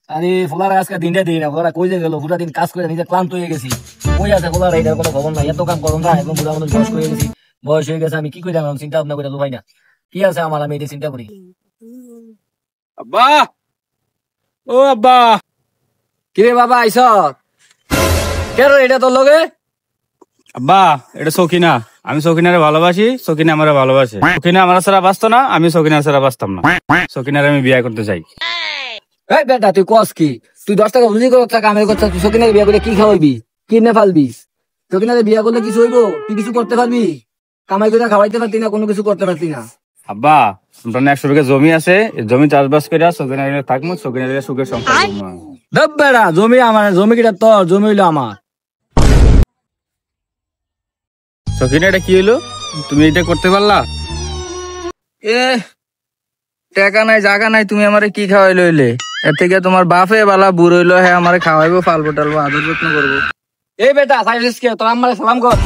আরে ফোলার আজকে দিনটা দিই না, ফোলা কই যে গেল, পুরা দিন কাজ করে নিজে ক্লান্ত হয়ে গেছি। কই আছে ফোলার, এইটার কোনো খবর নাই। এত কাম করুন না, এখন বুড়া মানুষ বয়স হয়ে গেছি, বয়স হয়ে গেছে, আমি কি করি এখন চিন্তা ভাবনা করে ভাই না কি আছে আমার, আমি এটা চিন্তা করি। আব্বা, ও আব্বা। কিরে বাবা আইস কেন, এটা তোর লগে? আব্বা, এটা সকিনা। আমি সকিনারে ভালোবাসি, সকিনা আমারে ভালোবাসে। সকিনা আমার ছাড়া বাঁচতো না, আমি সকিনার ছাড়া বাঁচতাম না। সকিনারে আমি বিয়ে করতে চাই। এই বেটা তুই কস কি? তুই 10 টাকা রুজি করছ, কামের করছ, তুই সকিনাকে বিয়া করে কি খাওয়াইবি? কিনে ফালবি? সকিনাকে বিয়া করলে কিছু হইব? তুই কিছু করতে পারবি? কামাই করে খাওয়াইতে পারতি না, কোনো কিছু করতে পারতি না। আব্বা, আপনার 100 বিঘা জমি আছে, এই জমি চাষবাস করে সকিনারে থাকবো, সকিনারে সুখে সংসার করবো। দেব বেড়া, জমি আমার, জমি কিটা তোর, জমি হইলো আমার। সকিনা, এটা কি হলো? তুমি এটা করতে পারলা? এ টাকা নাই জায়গা নাই, তুমি আমারে কি খাওয়াই লইলে? এর থেকে তোমার বাপে বালা বুড়ো হইলো, হ্যাঁ আমারে খাওয়াইবো, ফালবো টালবো, আদর যত্ন করবো। এই বেটা সাইলেন্স কে, তোর আম্মারে সালাম কর।